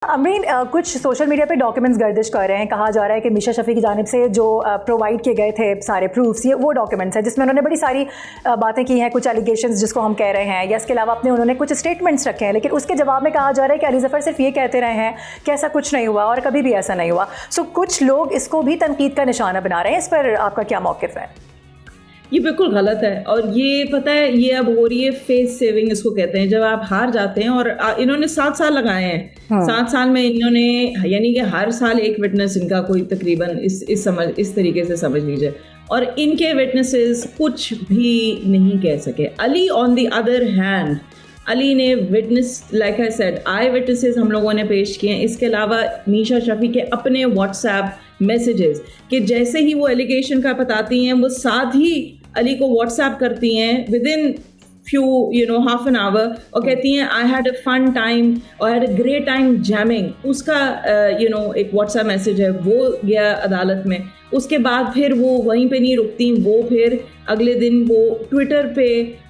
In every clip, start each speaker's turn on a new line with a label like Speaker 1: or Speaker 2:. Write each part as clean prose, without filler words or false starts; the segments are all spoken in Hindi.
Speaker 1: अमरीन, कुछ सोशल मीडिया पे डॉक्यूमेंट्स गर्दिश कर रहे हैं, कहा जा रहा है कि मीशा शफ़ी की जानिब से जो प्रोवाइड किए गए थे सारे प्रूफ्स, ये वो डॉक्यूमेंट्स हैं जिसमें उन्होंने बड़ी सारी बातें की हैं, कुछ एलिगेशंस जिसको हम कह रहे हैं, या इसके अलावा अपने उन्होंने कुछ स्टेटमेंट्स रखे हैं, लेकिन उसके जवाब में कहा जा रहा है कि अली ज़फ़र सिर्फ ये कहते रहे हैं कि ऐसा कुछ नहीं हुआ और कभी भी ऐसा नहीं हुआ। सो कुछ लोग इसको भी तनकीद का निशाना बना रहे हैं, इस पर आपका क्या मौक़िफ़ है?
Speaker 2: ये बिल्कुल गलत है। और ये पता है, ये अब हो रही है फेस सेविंग इसको कहते हैं, जब आप हार जाते हैं। और इन्होंने 7 साल लगाए हैं। 7 साल में इन्होंने, यानी कि हर साल एक विटनेस इनका कोई तकरीबन इस तरीके से समझ लीजिए, और इनके विटनेसेस कुछ भी नहीं कह सके। Ali on the other hand, Ali ने witness, like I said, I witnesses हम लोगों ने पेश किए हैं। इसके अलावा मीशा शफ़ी के अपने व्हाट्सएप मैसेजेस कि जैसे ही वो एलिगेशन का बताती हैं, वो साथ ही अली को व्हाट्सएप करती हैं with in few half an hour, और कहती हैं I had a fun time और had a great time jamming. उसका एक व्हाट्सएप मैसेज है, वो गया अदालत में। उसके बाद फिर वो वहीं पे नहीं रुकती, वो फिर अगले दिन वो ट्विटर पे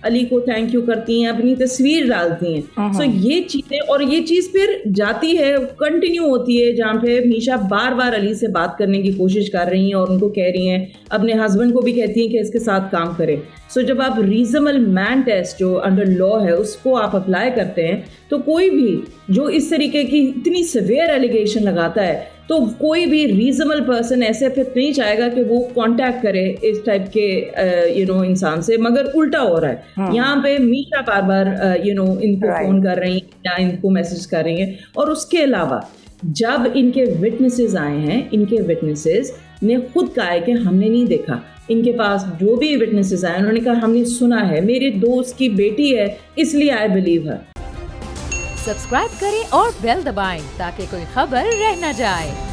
Speaker 2: अली को थैंक यू करती हैं, अपनी तस्वीर डालती हैं। सो ये चीज़ें, और ये चीज़ फिर जाती है, कंटिन्यू होती है, जहाँ पे मीशा बार बार अली से बात करने की कोशिश कर रही हैं और उनको कह रही हैं, अपने हस्बैंड को भी कहती हैं कि इसके साथ काम करें। सो जब आप रीजनेबल मैन टेस्ट जो अंडर लॉ है उसको आप अप्लाई करते हैं, तो कोई भी जो इस तरीके की इतनी सिवियर एलिगेशन लगाता है, तो कोई भी रीजनेबल पर्सन ऐसे फिर नहीं चाहेगा कि वो कांटेक्ट करे इस टाइप के इंसान से, मगर उल्टा हो रहा है। यहाँ पे मीशा बार बार इनको फोन कर रही हैं या इनको मैसेज कर रही हैं। और उसके अलावा जब इनके विटनेसेस आए हैं, इनके विटनेसेस ने खुद कहा है कि हमने नहीं देखा। इनके पास जो भी विटनेसेस आए, उन्होंने कहा हमने सुना है, मेरे दोस्त की बेटी है, इसलिए आई बिलीव हर।
Speaker 3: सब्सक्राइब करें और बेल दबाएं ताकि कोई खबर रह न जाए।